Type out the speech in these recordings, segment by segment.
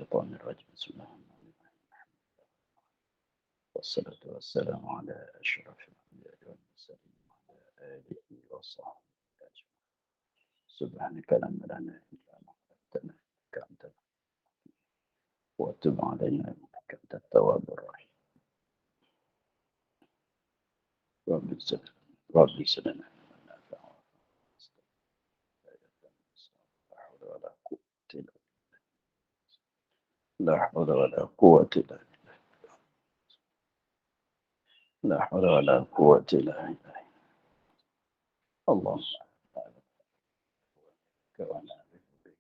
الشيطان الرجيم بسم الله الرحمن الرحيم والصلاة والسلام على أشرف الأنبياء والمرسلين وعلى آله وصحبه أجمعين سبحانك لا علم لنا إلا ما علمتنا إنك أنت العليم وتب علينا إنك أنت التواب الرحيم رب زدنا علما نافعا لا حول ولا قوة إلا بالله لا حول ولا قوة إلا بالله اللهم ونعوذ بك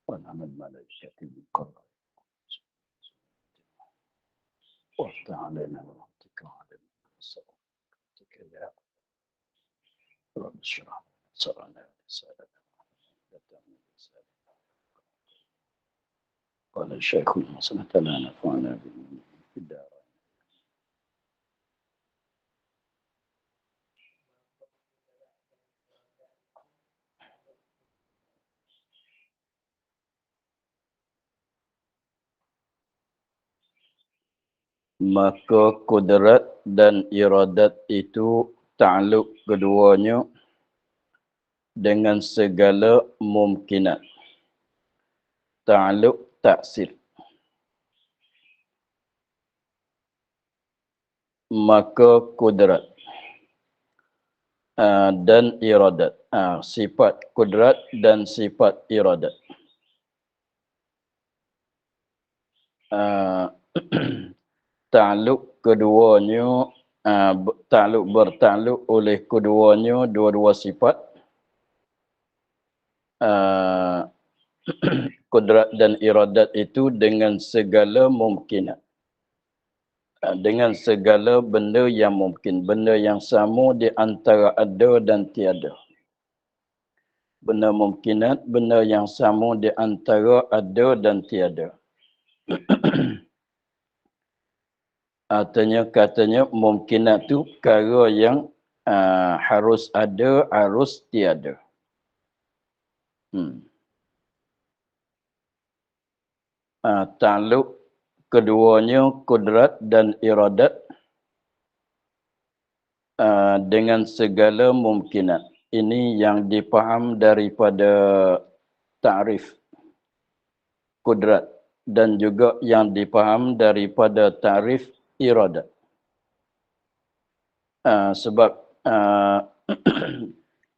ونعم الملائكة من قرب وافتح علينا برحمتك وعلينا بصراحتك يا رب اشرح صدرنا رسالنا قال الشيخ المصنف لا نفعنا به في الدار. Maka kudrat dan iradat itu ta'aluk keduanya dengan segala mungkinat. Ta'aluk taksir. Maka kudrat dan iradat. Sifat kudrat dan sifat iradat. Ta'aluk keduanya, bertakluk oleh keduanya dua-dua sifat. Kudrat dan iradat itu dengan segala mungkinat. Dengan segala benda yang mungkin. Benda yang sama di antara ada dan tiada. Benda mungkinat, benda yang sama di antara ada dan tiada. Katanya mungkinat itu perkara yang harus ada, harus tiada. Ta'aluk keduanya kudrat dan iradat dengan segala mungkinat. Ini yang dipaham daripada ta'rif kudrat dan juga yang dipaham daripada ta'rif iradat. Sebab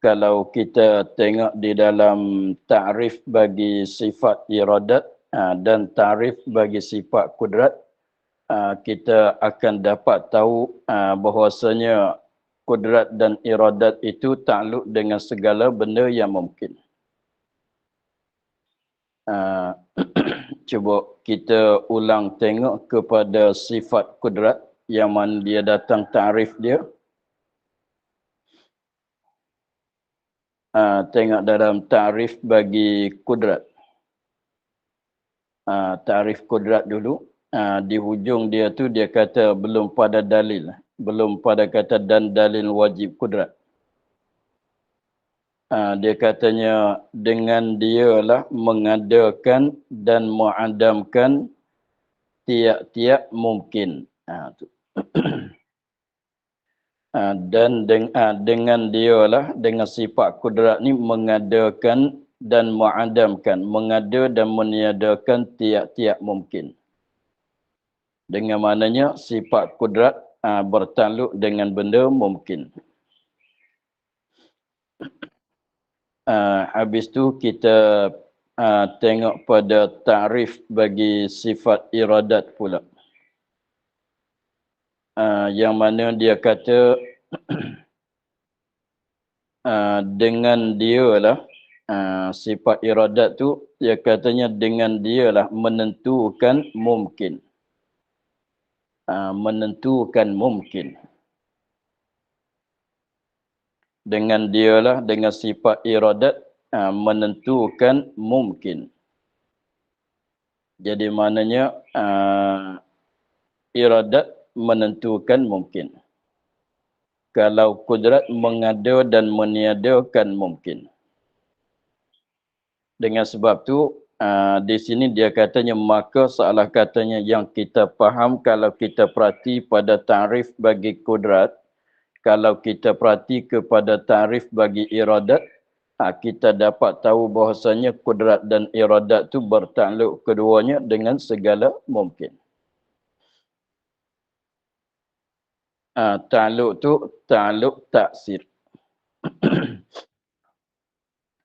kalau kita tengok di dalam ta'rif bagi sifat iradat dan ta'rif bagi sifat kudrat, kita akan dapat tahu bahawasanya kudrat dan iradat itu takluk dengan segala benda yang mungkin. Cuba kita ulang tengok kepada sifat kudrat yang mana dia datang ta'rif dia. Tengok dalam ta'rif bagi kudrat. Ta'rif kudrat dulu. Di hujung dia tu dia kata belum pada dalil. Belum pada kata dan dalil wajib kudrat. Dia katanya dengan dialah mengadakan dan mengadamkan tiap-tiap mungkin. Dan dengan dialah, dengan sifat kudrat ni mengadakan dan mengadamkan. Mengada dan meniadakan tiap-tiap mungkin. Dengan maknanya sifat kudrat bertakluk dengan benda mungkin. Habis tu kita tengok pada ta'rif bagi sifat iradat pula. Yang mana dia kata dengan dialah sifat iradat tu, dia katanya dengan dialah menentukan mungkin. Menentukan mungkin. Dengan dialah, dengan sifat iradat, menentukan mungkin. Jadi maknanya iradat menentukan mungkin. Kalau kudrat mengada dan meniadakan mungkin. Dengan sebab tu di sini dia katanya maka salah katanya yang kita faham kalau kita perhati pada tarif bagi kudrat, kalau kita perhati kepada tarif bagi iradat, kita dapat tahu bahasanya kudrat dan iradat tu bertakluk keduanya dengan segala mungkin. Takluk tu takluk taksir.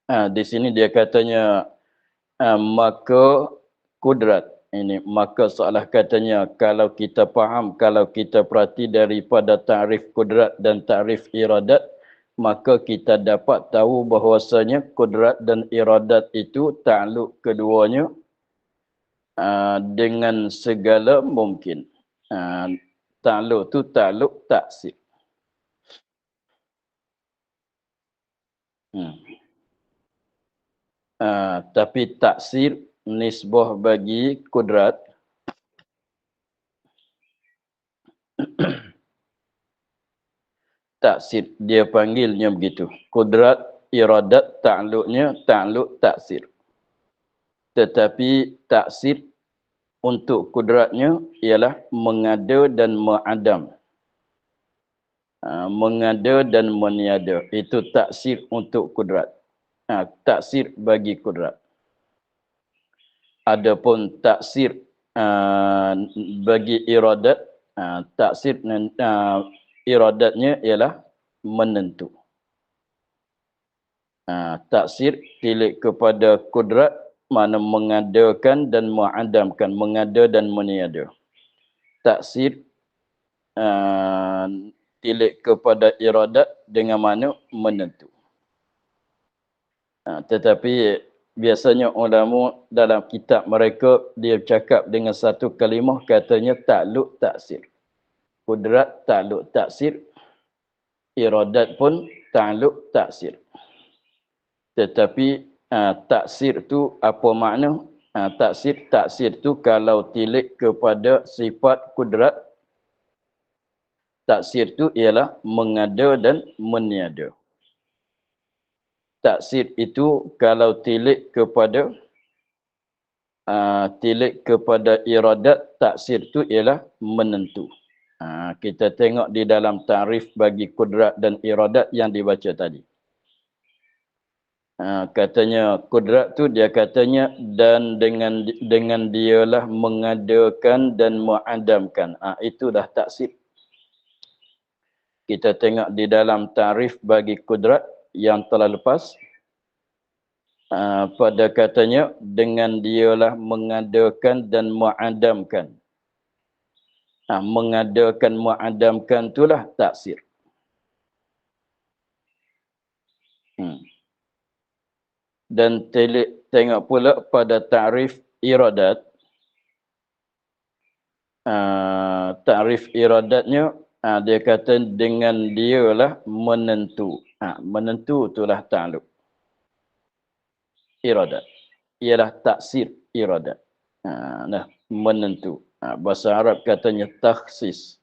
Di sini dia katanya maka kudrat ini, maka seolah katanya kalau kita faham, kalau kita perhati daripada tarif kudrat dan tarif iradat, maka kita dapat tahu bahawasanya kudrat dan iradat itu takluk keduanya dengan segala mungkin. Takluk tu takluk taksir. Tapi taksir nisbah bagi kudrat taksir dia panggilnya begitu. Kudrat iradat takluknya takluk taksir. Tetapi taksir untuk kudratnya ialah mengada dan mengadam. Mengada dan meniada. Itu taksir untuk kudrat. Taksir bagi kudrat. Adapun taksir bagi iradat, taksir iradatnya ialah menentu. Taksir tilik kepada kudrat mana mengadakan dan mengadamkan, mengada dan meniada. Taksir tilik kepada iradat dengan mana menentu. Tetapi biasanya ulama dalam kitab mereka dia cakap dengan satu kalimah katanya takluk taksir. Kudrat takluk taksir, iradat pun takluk taksir. Tetapi taksir tu apa makna? Taksir tu kalau tilik kepada sifat kudrat, taksir tu ialah mengada dan meniada. Taksir itu kalau tilik kepada iradat, taksir itu ialah menentu. Kita tengok di dalam tarif bagi kudrat dan iradat yang dibaca tadi. Katanya kudrat tu dia katanya dan dengan dialah mengadakan dan mengadamkan. Itu dah taksir. Kita tengok di dalam tarif bagi kudrat yang telah lepas. Pada katanya dengan dialah mengadakan dan mengadamkan. Mengadakan mengadamkan itulah taksir. Dan tengok pula pada tarif iradat. Tarif iradatnya dia kata dengan dialah menentu. Menentu itulah takluk iradat. Ialah taksir iradat. Menentu. Bahasa Arab katanya takhsis.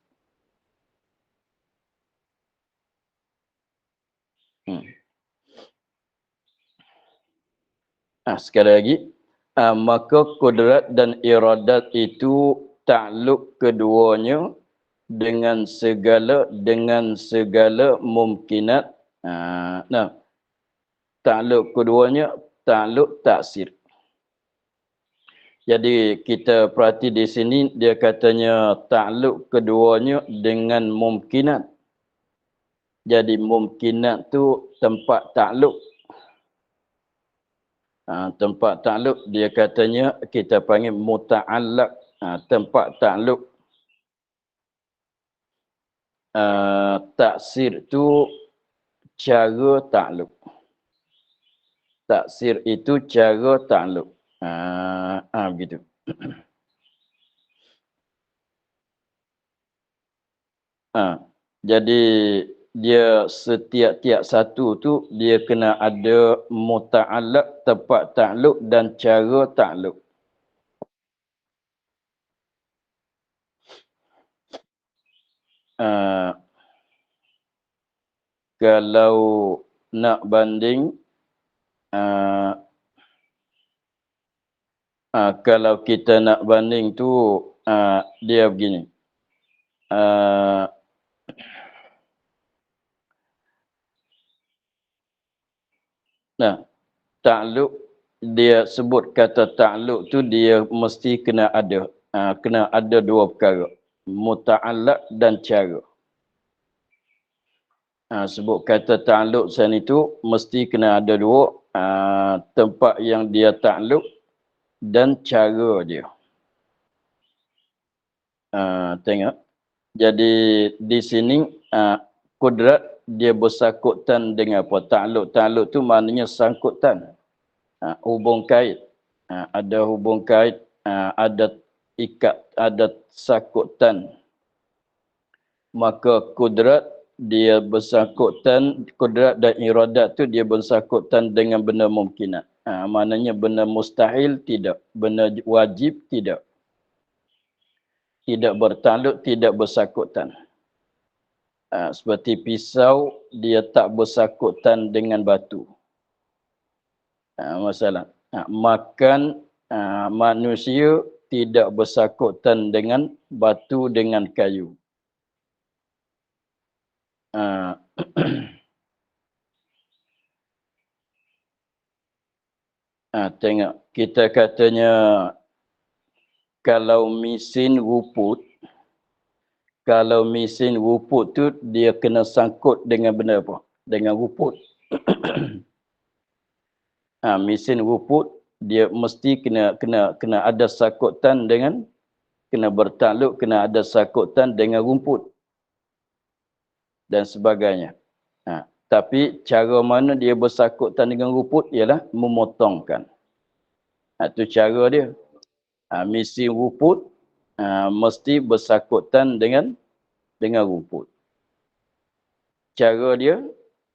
Sekali lagi, maka kudrat dan iradat itu takluk keduanya dengan segala mungkinat. Takluk keduanya takluk taksir. Jadi kita perhati di sini dia katanya takluk keduanya dengan mungkinat. Jadi mungkinat tu tempat takluk. Tempat takluk dia katanya kita panggil muta'allaq. Tempat takluk taksir tu cara takluk. Taksir itu cara takluk. Begitu. Jadi dia setiap-tiap satu tu dia kena ada muta'allaq, tempat takluk dan cara takluk. Kalau nak banding Kalau kita nak banding tu dia begini. Nah, takluk dia sebut kata takluk tu dia mesti kena ada. Kena ada dua perkara. Muta'allaq dan cara. Sebut kata takluk sana itu mesti kena ada dua. Tempat yang dia takluk dan cara dia. Tengok. Jadi di sini kudrat dia bersangkutan dengan apa? Takluk. Takluk tu maknanya sangkutan. Hubung kait. Ada hubung kait, ada ikat, ada sangkutan. Maka kudrat dia bersangkutan, kudrat dan iradat tu dia bersangkutan dengan benda mungkinat. Maknanya benda mustahil tidak, benda wajib tidak. Tidak bertakluk, tidak bersangkutan. Seperti pisau, dia tak bersangkutan dengan batu. Masalah. Makan manusia tidak bersangkutan dengan batu, dengan kayu. Tengok, kita katanya kalau mesin ruput, tu dia kena sangkut dengan benda apa? Dengan ruput. Mesin ruput dia mesti kena ada sangkutan dengan, kena bertakluk, kena ada sangkutan dengan rumput dan sebagainya. Tapi cara mana dia bersangkutan dengan rumput ialah memotongkan. Itu cara dia. Mesin rumput mesti bersangkutan dengan rumput. Cara dia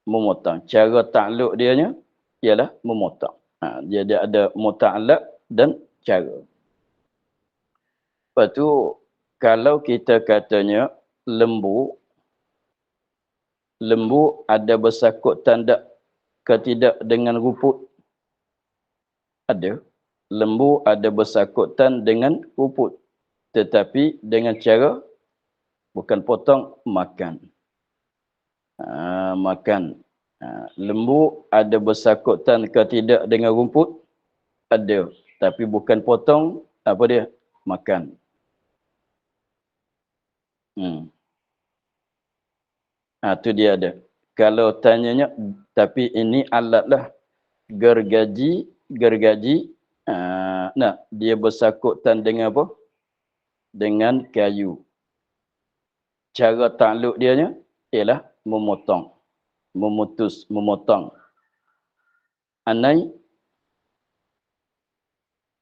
memotong. Cara takluk dia ialah memotong. Dia ada muta'allaq dan cara. Lepas tu, kalau kita katanya lembu ada bersangkutan tak ke tidak dengan rumput? Ada. Lembu ada bersangkutan dengan rumput. Tetapi dengan cara bukan potong, makan. Makan. Lembu ada bersangkutan ke tidak dengan rumput? Ada. Tapi bukan potong, apa dia? Makan. Tu dia ada. Kalau tanyanya, tapi ini alat lah. Gergaji, dia bersangkutan dengan apa? Dengan kayu. Cara takluk dia ialah memotong. Memotong. Anai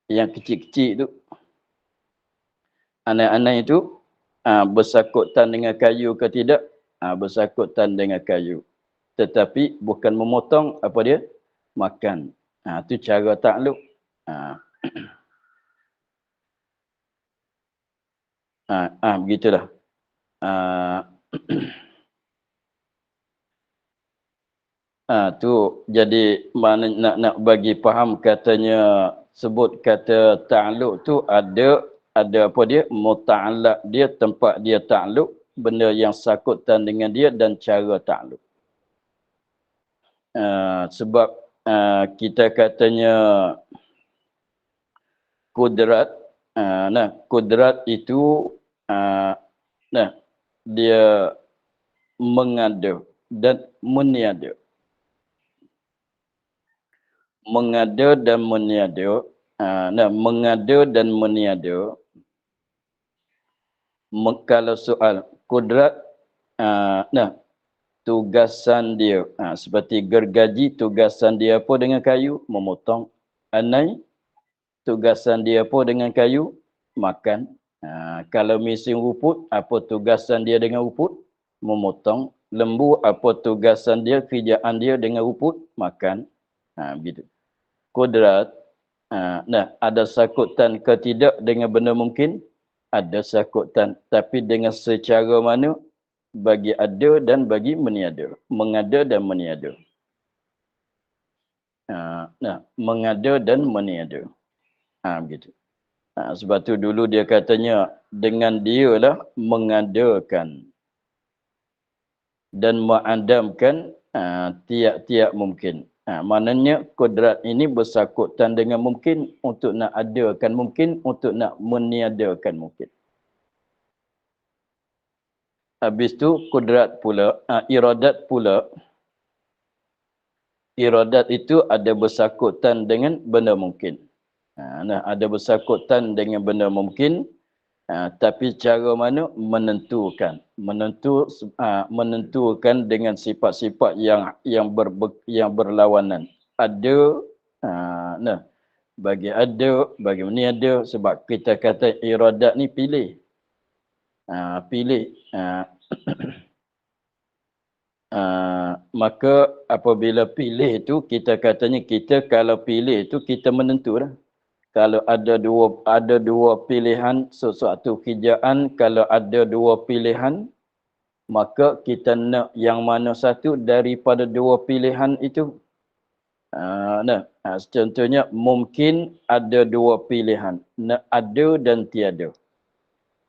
yang kecil-kecil tu. Anai itu bersangkutan dengan kayu ke tidak? Bersangkutan dengan kayu. Tetapi bukan memotong, apa dia? Makan. Itu cara takluk. Begitulah. Tu jadi mana nak bagi faham katanya sebut kata takluk tu ada apa dia? Muta'allaq dia, tempat dia takluk, benda yang sangkutan dengan dia dan cara takluk. Sebab kita katanya kudrat, kudrat itu dia mengada dan meniada. Mengada dan meniada. Mengada dan meniada. Kalau soal kudrat, tugasan dia seperti gergaji, tugasan dia apa dengan kayu? Memotong. Anai, tugasan dia apa dengan kayu? Makan. Kalau mesin rumput, apa tugasan dia dengan rumput? Memotong. Lembu, apa tugasan dia, kerjaan dia dengan rumput? Makan. Begitu. Kudrat, ada sangkutan ke tidak dengan benda mungkin? Ada sangkutan. Tapi dengan secara mana? Bagi ada dan bagi meniada. Mengada dan meniada. Mengada dan meniada. Begitu. Sebab tu dulu dia katanya dengan dialah mengadakan dan mengadamkan tiap-tiap mungkin. Maknanya kodrat ini bersangkutan dengan mungkin untuk nak adakan mungkin, untuk nak meniadakan mungkin. Habis tu kodrat pula, iradat pula. Iradat itu ada bersangkutan dengan benda mungkin. Ada bersangkutan dengan benda mungkin, tapi cara mana menentukan. Menentukan dengan sifat-sifat yang berlawanan. Ada, bagi ada, bagi meniada, sebab kita kata iradat ni pilih. Pilih. Maka apabila pilih tu, kita katanya kita kalau pilih tu kita menentu dah. Kalau ada dua pilihan sesuatu kerjaan, kalau ada dua pilihan, maka kita nak yang mana satu daripada dua pilihan itu. Contohnya mungkin ada dua pilihan, nak ada dan tiada.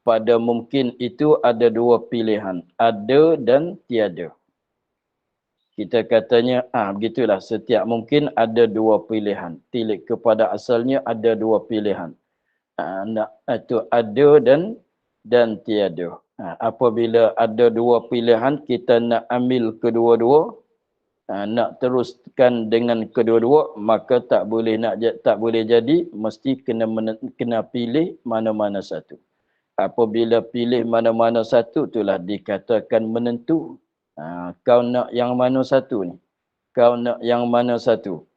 Pada mungkin itu ada dua pilihan, ada dan tiada. Kita katanya, begitulah, setiap mungkin ada dua pilihan. Tilik kepada asalnya ada dua pilihan. Itu ada dan tiada. Apabila ada dua pilihan, kita nak ambil kedua-dua, nak teruskan dengan kedua-dua, maka tak boleh jadi, mesti kena pilih mana-mana satu. Apabila pilih mana-mana satu, itulah dikatakan menentu. Kau nak yang mana satu ni? Kau nak yang mana satu?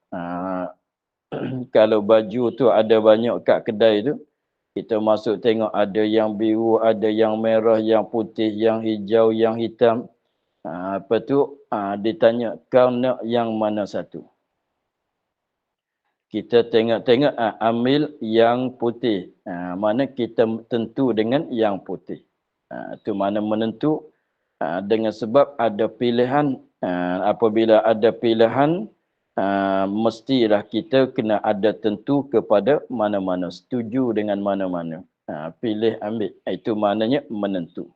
Kalau baju tu ada banyak kat kedai tu, kita masuk tengok ada yang biru, ada yang merah, yang putih, yang hijau, yang hitam. Ditanya, kau nak yang mana satu? Kita tengok-tengok, ambil yang putih. Mana kita tentu dengan yang putih. Itu mana menentu. Dengan sebab ada pilihan. Apabila ada pilihan, mestilah kita kena ada tentu kepada mana-mana. Setuju dengan mana-mana. Pilih ambil. Itu maknanya menentu.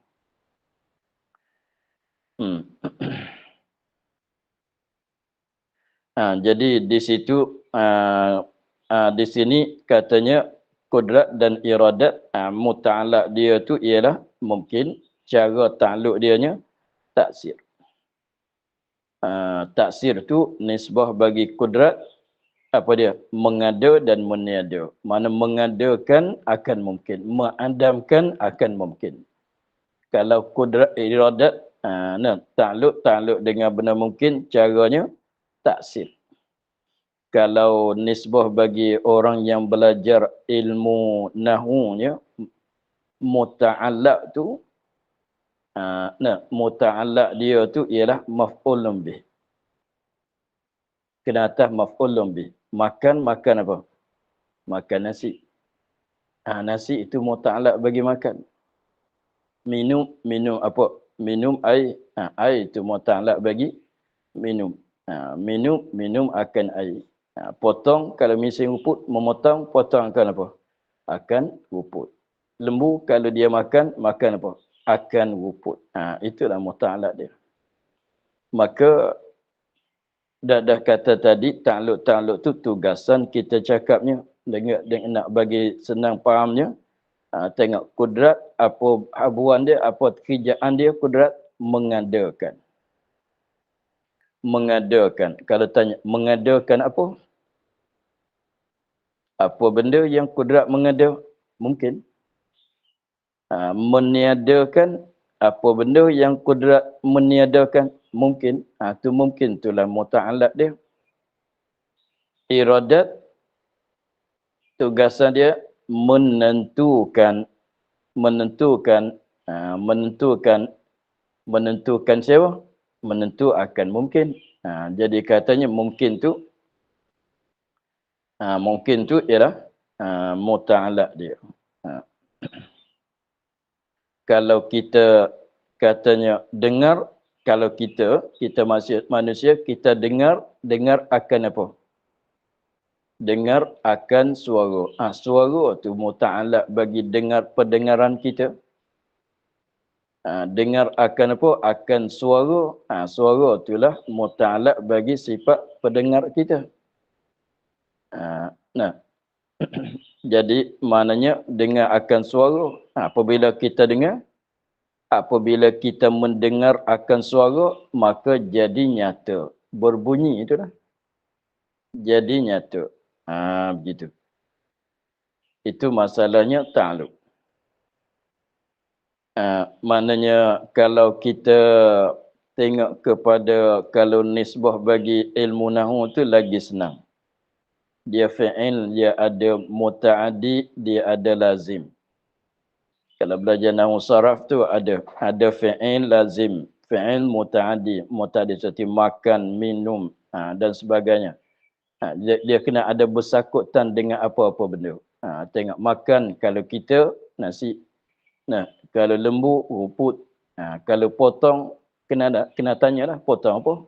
Jadi di situ, di sini katanya kodrat dan iradat, muta'alaq dia tu ialah mungkin. Cara ta'aluk dianya taksir. Taksir tu nisbah bagi kodrat, apa dia? Mengada dan meniada. Mana mengadakan akan mungkin, mengadamkan akan mungkin. Kalau kodrat iradat, ta'aluk dengan benda mungkin, caranya taksir. Kalau nisbah bagi orang yang belajar ilmu nahwunya, muta'allaq tu, muta'allaq dia tu ialah maf'ulun bih. Kena atas maf'ulun bih. Makan apa? Makan nasi. Nasi itu muta'allaq bagi makan. Minum apa? Minum air. Air itu muta'allaq bagi minum. Minum akan air. Potong, kalau mesin rumput, memotong, potong akan apa? Akan rumput. Lembu, kalau dia makan apa? Akan rumput. Itulah muta'alaq dia. Maka, dah kata tadi, ta'aluk tu tugasan kita cakapnya. Dengan nak bagi senang fahamnya, tengok kodrat, apa habuan dia, apa kerjaan dia, kodrat mengadakan. Mengadakan. Kalau tanya, mengadakan apa? Apa benda yang kodrat mengada? Mungkin. Meniadakan, apa benda yang kodrat meniadakan? Mungkin. Itu mungkin, itulah muta'alaq dia. Iradat, tugasan dia menentukan siapa? Menentu akan mungkin. Jadi katanya mungkin tu ialah muta'alaq dia. Kalau kita katanya dengar, kalau kita manusia, kita dengar akan apa? dengar akan suara. Suara tu muta'alaq bagi dengar pendengaran kita. Dengar akan apa? Akan suara. Suara itulah muta'alaq bagi sifat pendengar kita. Nah, jadi maknanya dengar akan suara. Apabila kita dengar, apabila kita mendengar akan suara, maka jadi nyata. Berbunyi itulah. Jadi nyata. Begitu. Itu masalahnya ta'alluq. Maknanya kalau kita tengok kepada, kalau nisbah bagi ilmu nahwu tu lagi senang. Dia fi'il, dia ada muta'addi, dia ada lazim. Kalau belajar nahwu saraf tu ada fi'il lazim, fi'il muta'addi seperti makan, minum dan sebagainya. Dia kena ada bersakutan dengan apa-apa benda. Tengok makan, kalau kita nasi, kalau lembu rumput, kalau potong kena tanyalah potong apa.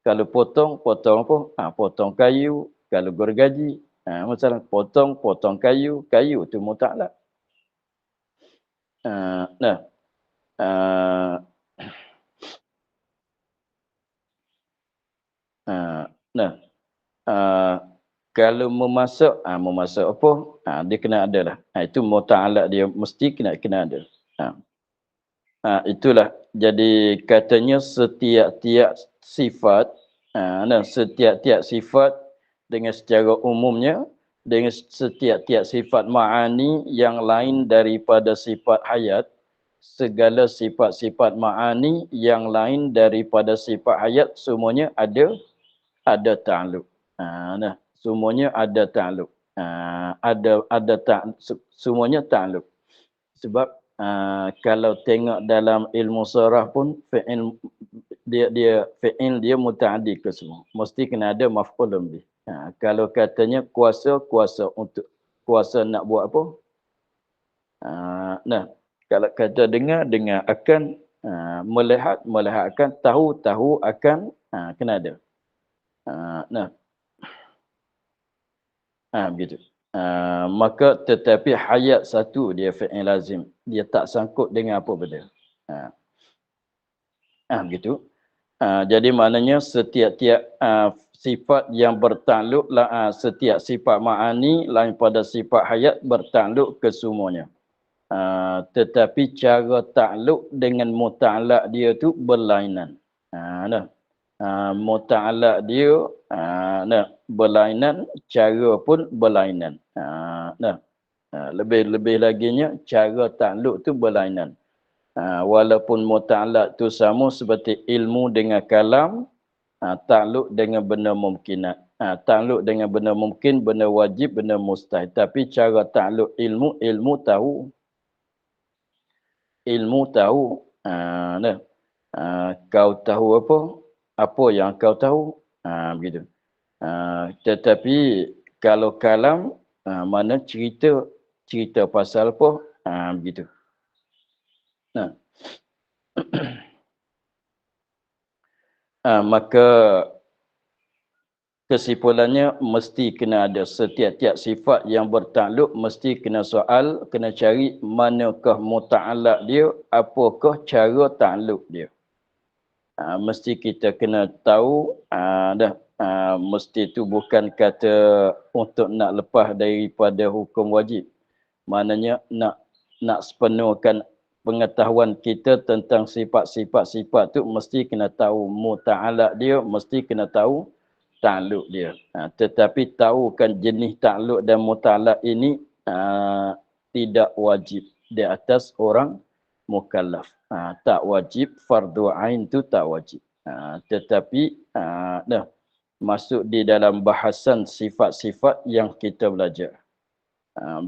Kalau potong apa? Potong kayu. Kalau gergaji, masalah potong kayu tu muta'alaq. Nah, nah, kalau memasak apa? Dia kena ada lah. Itu muta'alaq dia mesti kena ada. Itulah. Jadi katanya setiap-tiap sifat, setiap-tiap sifat dengan secara umumnya, dengan setiap-tiap sifat ma'ani yang lain daripada sifat hayat, segala sifat-sifat ma'ani yang lain daripada sifat hayat semuanya ada ta'alluq. Semuanya ada ta'alluq. Semuanya ta'alluq. Sebab kalau tengok dalam ilmu saraf pun fi'il dia muta'addi ke semua. Mesti kena ada maf'ulun bih. Kalau katanya kuasa untuk kuasa nak buat apa? Kalau kata dengar akan, melihat akan, tahu akan, kena ada. Begitu. Maka tetapi hayat satu dia fi'il lazim. Dia tak sangkut dengan apa benda. Begitu. Jadi maknanya setiap-tiap sifat yang bertakluk, setiap sifat ma'ani lain pada sifat hayat bertakluk ke semuanya. Tetapi cara takluk dengan muta'alaq dia tu berlainan. Muta'alaq dia berlainan, cara pun berlainan. Lebih laginya cara takluk tu berlainan. Walaupun muta'alaq tu sama seperti ilmu dengan kalam, takluk dengan benda mumkinat. Takluk dengan benda mungkin, benda wajib, benda mustahil. Tapi cara takluk ilmu tahu. Ilmu tahu. Kau tahu apa? Apa yang kau tahu? Begitu. Tetapi kalau kalam, mana cerita pasal apa? Begitu. Maka kesimpulannya mesti kena ada setiap-tiap sifat yang bertakluk, mesti kena soal, kena cari manakah muta'alaq dia, apakah cara takluk dia. Mesti kita kena tahu, mesti tu bukan kata untuk nak lepas daripada hukum wajib. Maknanya nak sepenuhkan pengetahuan kita tentang sifat-sifat tu mesti kena tahu muta'alaq dia, mesti kena tahu takluk dia. Tetapi tahukan jenis takluk dan muta'alaq ini tidak wajib di atas orang mukallaf. Tak wajib, fardu ain tu tak wajib. Tetapi masuk di dalam bahasan sifat-sifat yang kita belajar.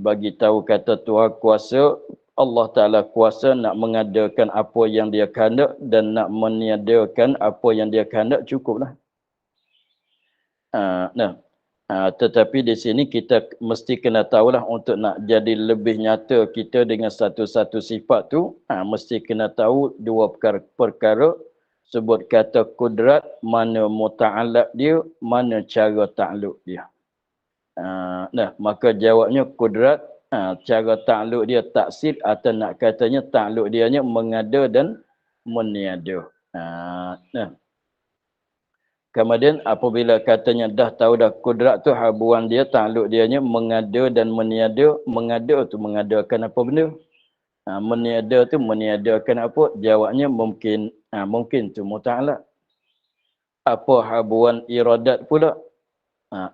Bagi tahu kata Tuhan kuasa, Allah Ta'ala kuasa nak mengadakan apa yang dia kehendak dan nak meniadakan apa yang dia kehendak, cukuplah. Tetapi di sini kita mesti kena tahulah untuk nak jadi lebih nyata kita dengan satu-satu sifat tu, mesti kena tahu dua perkara. Sebut kata kudrat, mana muta'alaq dia, mana cara takluk dia. Nah, maka jawabnya kudrat, cara takluk dia taksid atau nak katanya takluk dia mengada dan meniada. Nah, kemudian apabila katanya dah tahu dah kudrat tu habuan dia, takluk dia mengada dan meniada. Mengada tu mengadakan apa benda? Meniada tu meniadakan apa? Jawabnya mungkin, mungkin tu muta'alaq. Apa habuan iradat pula?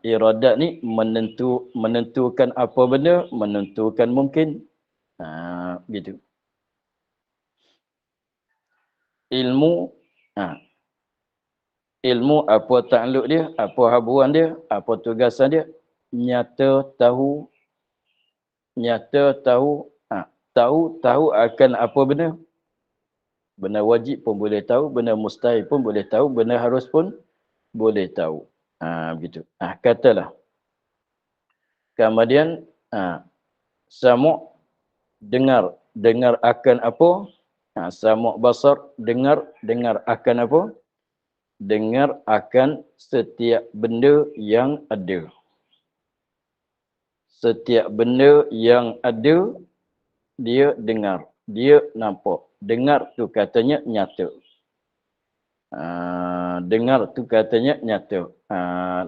Iradat ni menentukan apa benda, menentukan mungkin. Gitu. Ilmu, ilmu apa takluk dia, apa habuan dia, apa tugasan dia? Nyata tahu, tahu akan apa benda. Benda wajib pun boleh tahu, benda mustahil pun boleh tahu, benda harus pun boleh tahu. Begitu. Katalah. Kemudian samu' dengar akan apa? Samu' basar dengar akan apa? Dengar akan setiap benda yang ada. Setiap benda yang ada dia dengar, dia nampak. Dengar tu katanya nyata. Dengar tu katanya nyata.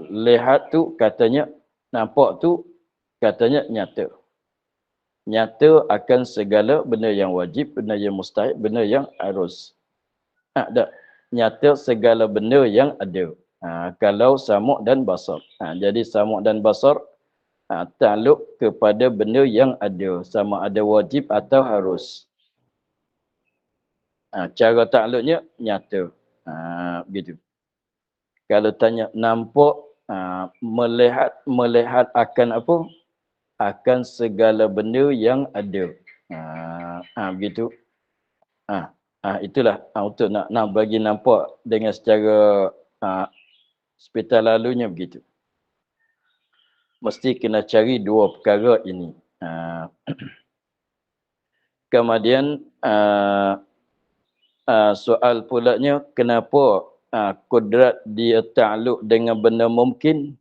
Lihat tu katanya, nampak tu katanya nyata. Nyata akan segala benda yang wajib, benda yang mustahil, benda yang harus. Nyata segala benda yang ada. Kalau samu' dan basar. Jadi samu' dan basar takluk kepada benda yang ada. Sama ada wajib atau harus. Cara takluknya nyata. Begitu. Kalau tanya nampak, melihat akan apa? Akan segala benda yang ada. Begitu. Itulah untuk nak bagi nampak dengan secara seperti lalunya begitu. Mesti kena cari dua perkara ini. Kemudian soal pulanya, kenapa kudrat dia takluk dengan benda mungkin?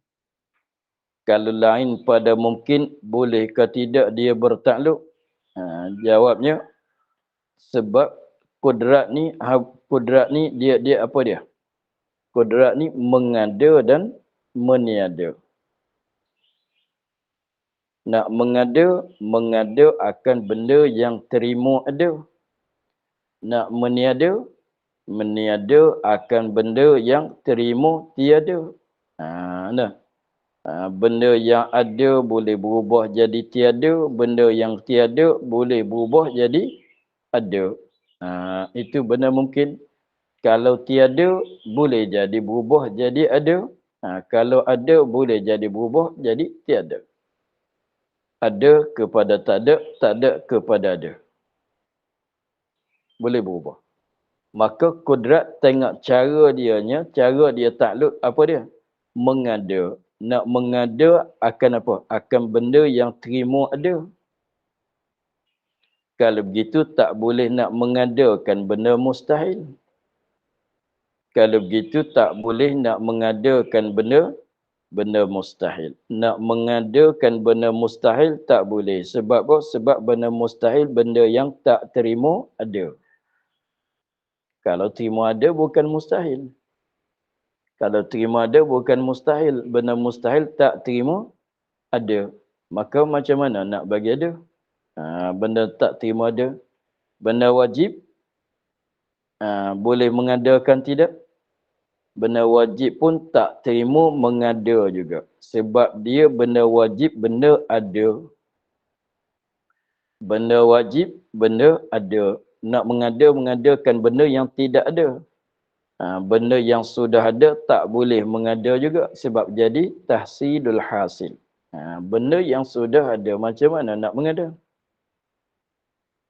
Kalau lain pada mungkin, boleh ke tidak dia bertakluk? Jawabnya, sebab kudrat ni dia apa dia? Kudrat ni mengada dan meniada. Nak mengada akan benda yang terima ada. Nak meniada akan benda yang terima tiada. Benda yang ada boleh berubah jadi tiada, benda yang tiada boleh berubah jadi ada. Itu benda mungkin. Kalau tiada boleh jadi berubah jadi ada. Kalau ada boleh jadi berubah jadi tiada. Ada kepada tak ada kepada ada. Boleh berubah. Maka kudrat tengok cara dia takluk apa dia? Mengada. Nak mengada akan apa? Akan benda yang terima ada. Kalau begitu tak boleh nak mengadakan benda mustahil. Kalau begitu tak boleh nak mengadakan benda mustahil. Nak mengadakan benda mustahil tak boleh. Sebab apa? Sebab benda mustahil benda yang tak terima ada. Kalau terima ada bukan mustahil. Kalau terima ada bukan mustahil. Benda mustahil tak terima ada. Maka macam mana nak bagi ada? Benda tak terima ada. Benda wajib boleh mengadakan tidak? Benda wajib pun tak terima mengada juga. Sebab dia benda wajib, benda ada. Benda wajib, benda ada. Nak mengadakan benda yang tidak ada. Benda yang sudah ada tak boleh mengada juga. Sebab jadi tahsilul hasil. Benda yang sudah ada, macam mana nak mengada?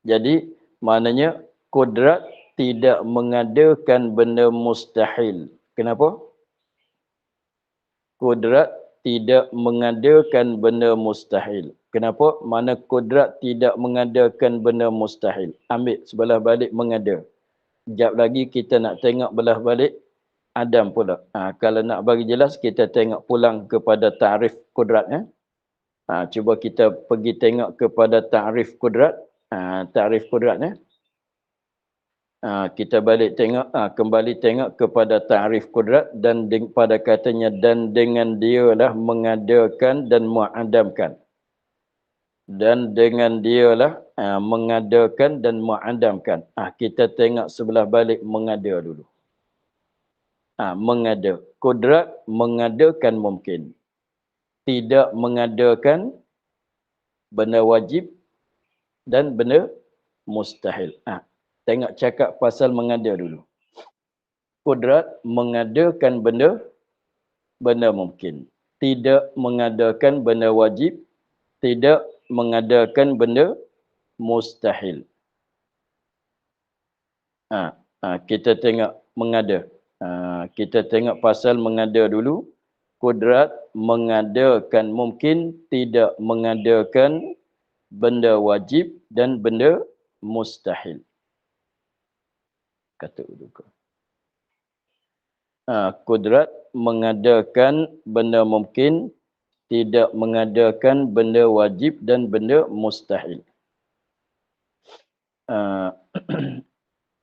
Jadi, maknanya kudrat tidak mengadakan benda mustahil. Kenapa? Kudrat tidak mengadakan benda mustahil. Kenapa? Mana kudrat tidak mengadakan benda mustahil. Ambil sebelah balik mengada. Sekejap lagi kita nak tengok belah balik Adam pula. Kalau nak bagi jelas, kita tengok pulang kepada ta'rif kudrat. Cuba kita pergi tengok kepada ta'rif kudrat. Ta'rif kudratnya. Kita balik tengok, kembali tengok kepada ta'rif kudrat dan pada katanya dan dengan dialah mengadakan dan mu'adamkan. Dan dengan dialah mengadakan dan mu'adamkan. Kita tengok sebelah balik mengada dulu. Mengada. Kudrat mengadakan mungkin. Tidak mengadakan benda wajib dan benda mustahil. Tengok cakap pasal mengada dulu. Kudrat mengadakan benda mungkin. Tidak mengadakan benda wajib. Tidak mengadakan benda mustahil. Kita tengok mengada. Kita tengok pasal mengada dulu. Kudrat mengadakan mungkin, tidak mengadakan benda wajib dan benda mustahil. Kata Uduka. Kudrat mengadakan benda mungkin, tidak mengadakan benda wajib dan benda mustahil.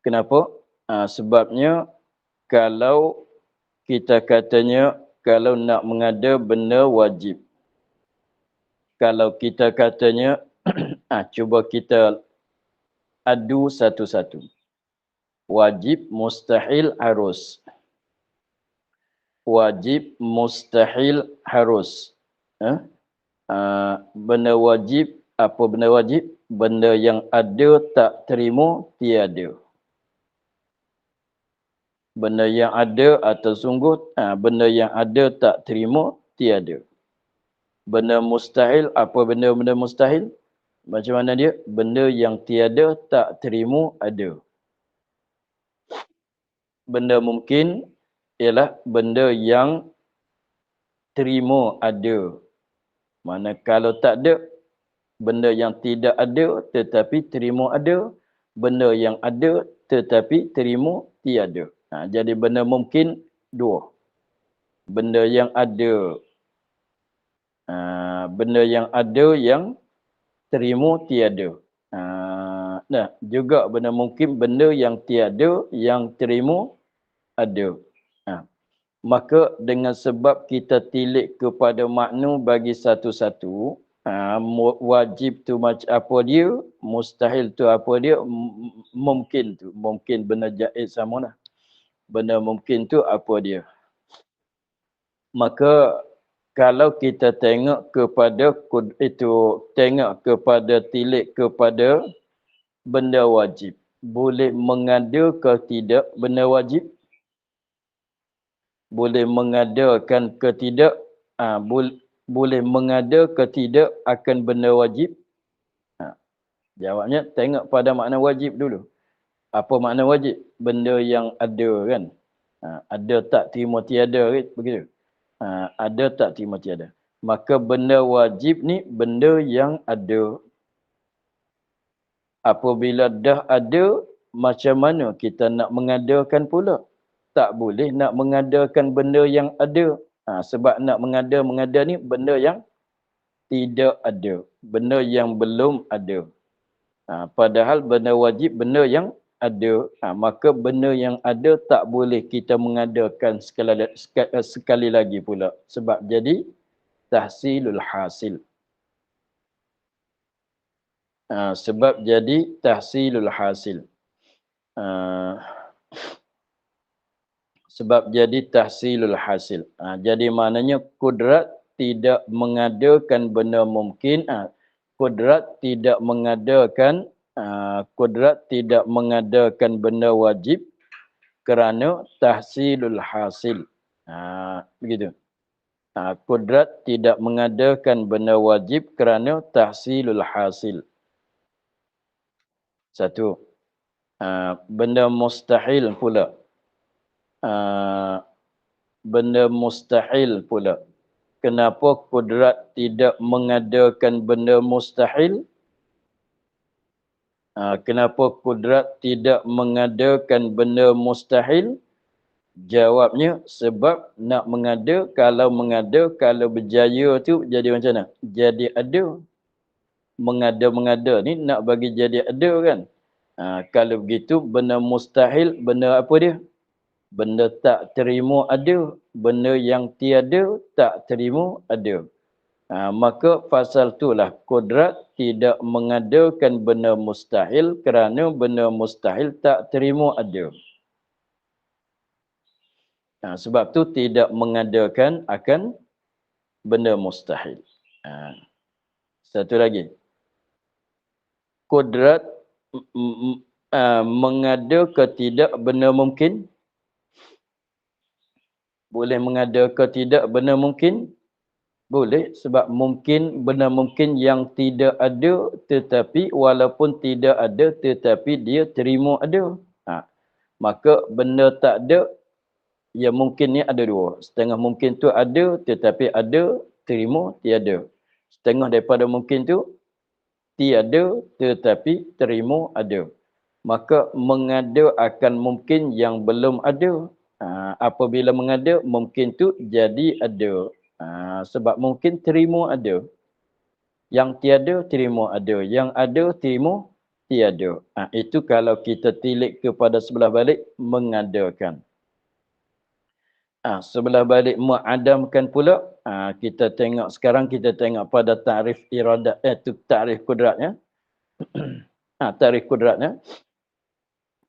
Kenapa? Sebabnya kalau kita katanya kalau nak mengada benda wajib. Kalau kita katanya cuba kita adu satu-satu. Wajib, mustahil, harus. Wajib, mustahil, harus. Benda wajib, apa benda wajib? Benda yang ada tak terima, tiada. Benda yang ada atau sungguh, benda yang ada tak terima, tiada. Benda mustahil, apa benda-benda mustahil? Macam mana dia? Benda yang tiada tak terima, ada. Benda mungkin ialah benda yang terima, ada. Mana kalau tak ada, benda yang tidak ada tetapi terima ada. Benda yang ada tetapi terima tiada. Jadi benda mungkin dua. Benda yang ada. Benda yang ada yang terima tiada. Juga benda mungkin benda yang tiada yang terima ada. Maka dengan sebab kita tilik kepada makna bagi satu-satu, wajib tu macam apa dia, mustahil tu apa dia, mungkin tu. Mungkin benda jaiz sama lah. Benda mungkin tu apa dia. Maka kalau kita tengok kepada itu, tengok kepada tilik kepada benda wajib, boleh mengada ke tidak benda wajib? Boleh mengadakan ke tidak? Boleh mengada ke tidak akan benda wajib? Jawabnya tengok pada makna wajib dulu. Apa makna wajib? Benda yang ada kan? Ada tak terima tiada kan? Begitu. Ada tak terima tiada. Maka benda wajib ni benda yang ada. Apabila dah ada, macam mana kita nak mengadakan pula? Tak boleh nak mengadakan benda yang ada. Sebab nak mengada ni benda yang tidak ada. Benda yang belum ada. Padahal benda wajib benda yang ada. Maka benda yang ada tak boleh kita mengadakan sekali lagi pula. Sebab jadi tahsilul hasil. Sebab jadi tahsilul hasil. Sebab jadi tahsilul hasil. Jadi maknanya kudrat tidak mengadakan benda mungkin. Kudrat tidak mengadakan benda wajib kerana tahsilul hasil. Begitu. Kudrat tidak mengadakan benda wajib kerana tahsilul hasil. Satu. Benda mustahil pula. Benda mustahil pula. Kenapa kudrat tidak mengadakan benda mustahil? Kenapa kudrat tidak mengadakan benda mustahil? Jawabnya sebab nak mengada, kalau berjaya tu jadi macam mana? Jadi ada. Mengada-mengada ni nak bagi jadi ada kan? Kalau begitu benda mustahil, benda apa dia? Benda tak terima ada, benda yang tiada tak terima ada. Maka pasal itulah kodrat tidak mengadakan benda mustahil kerana benda mustahil tak terima ada. Sebab tu tidak mengadakan akan benda mustahil. Satu lagi. Kodrat mengada ke tidak benda mungkin? Boleh mengada ke tidak benda mungkin? Boleh, sebab mungkin benda mungkin yang tidak ada tetapi walaupun tidak ada tetapi dia terima ada. Maka benda tak ada, ya mungkin ni ada dua. Setengah mungkin tu ada tetapi ada, terima, tiada. Setengah daripada mungkin tu tiada tetapi terima ada. Maka mengada akan mungkin yang belum ada. Apabila mengada, mungkin tu jadi ada. Sebab mungkin terima ada. Yang tiada, terima ada. Yang ada, terima tiada. Itu kalau kita tilik kepada sebelah balik, mengadakan. Sebelah balik mengadamkan pula, kita tengok sekarang, kita tengok pada ta'rif iradat, ta'rif kudratnya. Ta'rif kudratnya.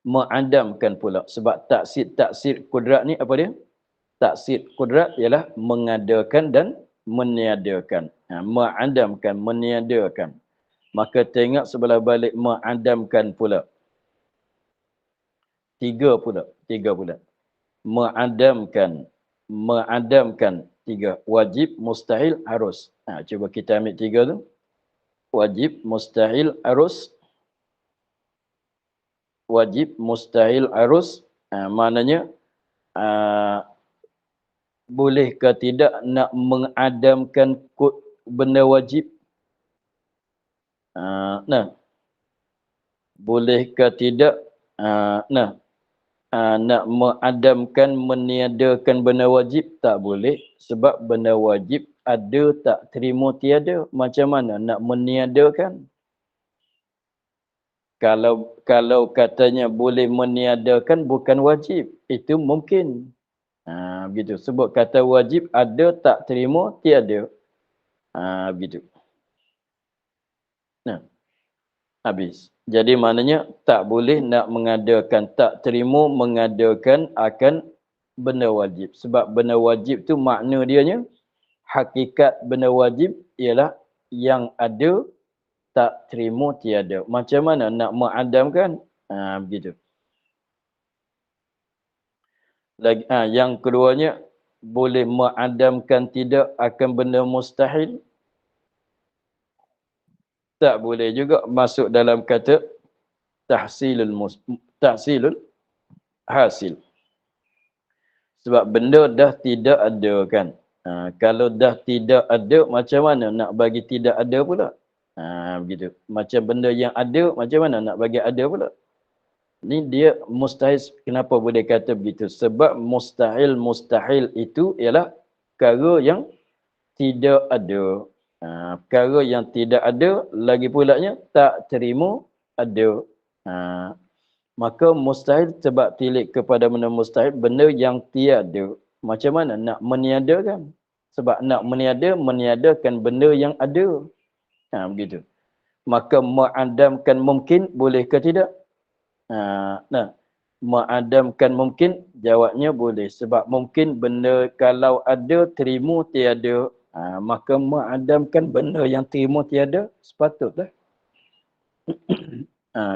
Mengadamkan pula. Sebab taksir kudrat ni apa dia? Taksir kudrat ialah mengadakan dan meniadakan. Mengadamkan, meniadakan. Maka tengok sebelah balik mengadamkan pula. Tiga pula. Mengadamkan tiga. Wajib, mustahil, harus. Cuba kita ambil tiga tu. Wajib, mustahil, harus. Wajib, mustahil, harus. Maknanya boleh ke tidak nak mengadamkan benda wajib? Boleh ke tidak nak mengadamkan, meniadakan benda wajib? Tak boleh. Sebab benda wajib ada tak terima tiada. Macam mana nak meniadakan? Kalau katanya boleh meniadakan bukan wajib. Itu mungkin. Begitu. Sebut kata wajib ada tak terima tiada. Begitu. Habis. Jadi maknanya tak boleh nak mengadakan, tak terima mengadakan akan benda wajib. Sebab benda wajib tu makna dianya, hakikat benda wajib ialah yang ada tak terima tiada. Macam mana nak mengadamkan? Begitu. Lagi, yang keduanya, boleh mengadamkan tidak akan benda mustahil? Tak boleh juga masuk dalam kata tahsilul hasil. Sebab benda dah tidak ada kan. Kalau dah tidak ada, macam mana nak bagi tidak ada pula? Begitu. Macam benda yang ada, macam mana nak bagi ada pula? Ni dia mustahil. Kenapa boleh kata begitu? Sebab mustahil itu ialah perkara yang tidak ada. Perkara yang tidak ada, lagi pulanya tak terima ada. Maka mustahil sebab tilik kepada benda mustahil, benda yang tiada. Macam mana nak meniadakan? Sebab nak meniadakan benda yang ada. Begitu. Maka mengadamkan mungkin, boleh ke tidak? Mengadamkan mungkin, jawabnya boleh. Sebab mungkin benda kalau ada, terima tiada. Maka mengadamkan benda yang terima tiada, sepatutlah.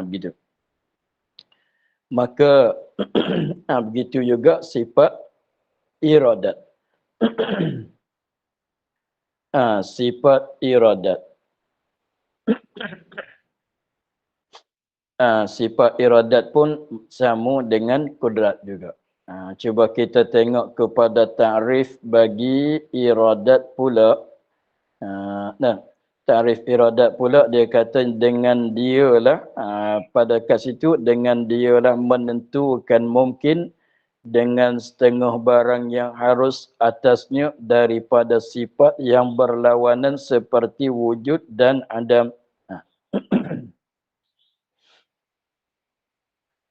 Begitu. Maka begitu juga sifat iradat. Sifat iradat. Sifat iradat pun sama dengan kudrat juga. Cuba kita tengok kepada ta'rif bagi iradat pula. Ta'rif iradat pula dia kata dengan dialah, pada kat situ dengan dialah menentukan mungkin dengan setengah barang yang harus atasnya daripada sifat yang berlawanan seperti wujud dan adam. Ha.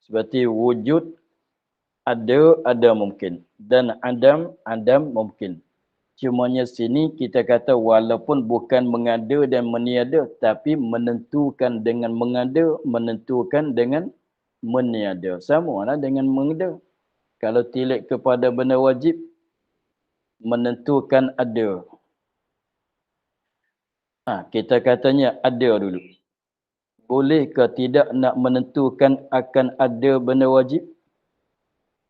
Seperti wujud ada mungkin dan adam mungkin. Cumanya sini kita kata walaupun bukan mengada dan meniada tapi menentukan dengan mengada, menentukan dengan meniada. Sama lah dengan mengada. Kalau tilik kepada benda wajib, menentukan ada. Kita katanya ada dulu. Boleh ke tidak nak menentukan akan ada benda wajib?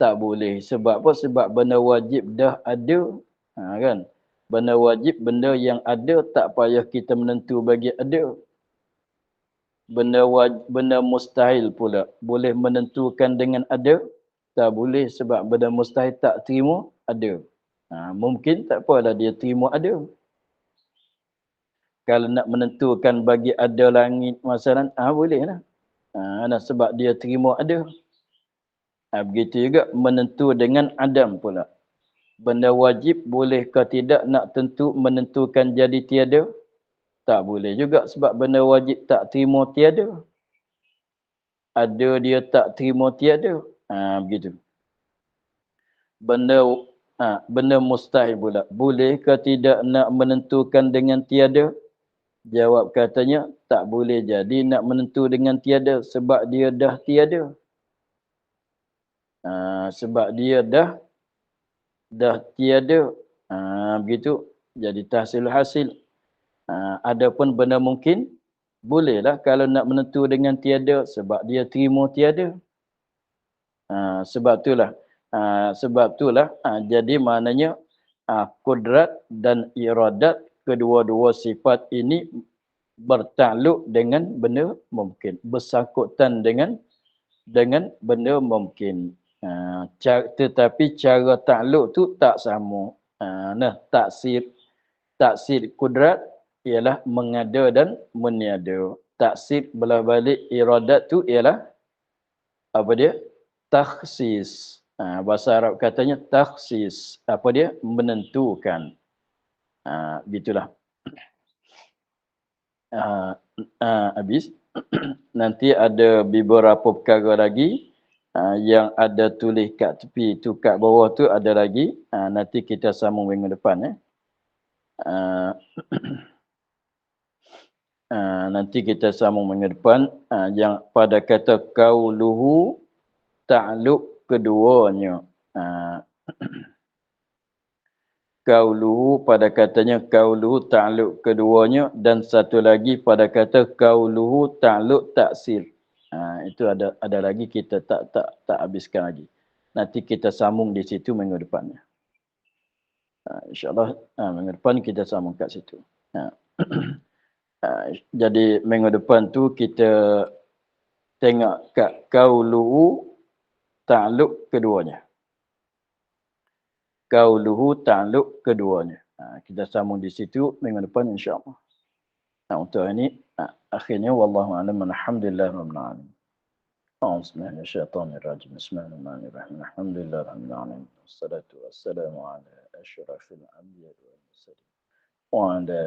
Tak boleh. Sebab apa? Sebab benda wajib dah ada. Kan? Benda wajib, benda yang ada, tak payah kita menentu bagi ada. Benda mustahil pula. Boleh menentukan dengan ada? Tak boleh sebab benda mustahil tak terima ada. Mungkin tak apalah dia terima ada. Kalau nak menentukan bagi ada langit masalah, boleh lah. Sebab dia terima ada. Begitu juga menentu dengan adam pula. Benda wajib boleh ke tidak nak tentu menentukan jadi tiada? Tak boleh juga sebab benda wajib tak terima tiada. Ada dia tak terima tiada. Begitu. Benda mustahil pula. Boleh ke tidak nak menentukan dengan tiada? Jawab katanya tak boleh jadi nak menentu dengan tiada sebab dia dah tiada. Sebab dia dah tiada. Begitu. Jadi tahsil hasil. Adapun benda mungkin, bolehlah kalau nak menentu dengan tiada sebab dia terima tiada. Sebab itulah jadi maknanya kudrat dan iradat kedua-dua sifat ini bertakluk dengan benda mungkin, bersangkutan dengan benda mungkin. Tetapi cara takluk tu tak sama. Taksir kudrat ialah mengada dan meniada. Taksir belah balik iradat tu ialah apa dia? Takhsis. Bahasa Arab katanya takhsis. Apa dia? Menentukan. Gitulah. Habis. Nanti ada beberapa perkara lagi yang ada tulis kat tepi tu, kat bawah tu ada lagi. Nanti kita sambung minggu depan. Nanti kita sambung minggu depan. Yang pada kata kauluhu ta'luk keduanya. Kauluhu pada katanya kauluhu ta'luk keduanya dan satu lagi pada kata kauluhu ta'luk taksir. Itu ada lagi kita tak habiskan lagi. Nanti kita sambung di situ minggu depan. InsyaAllah minggu depan kita sambung kat situ. Jadi minggu depan tu kita tengok kat kauluhu ta'luk keduanya. Kauluhu ta'luk keduanya. Kita sambung di situ minggu depan insya-Allah. Untuk ini akhirnya wallahu a'lam, alhamdulillah rabbil alamin. A'udzubillahi minasyaitonir rajim. Bismillahirrahmanirrahim. Alhamdulillah rabbil alamin. Wassalatu wassalamu ala asyrafil anbiya'i wal mursalin. Wa ala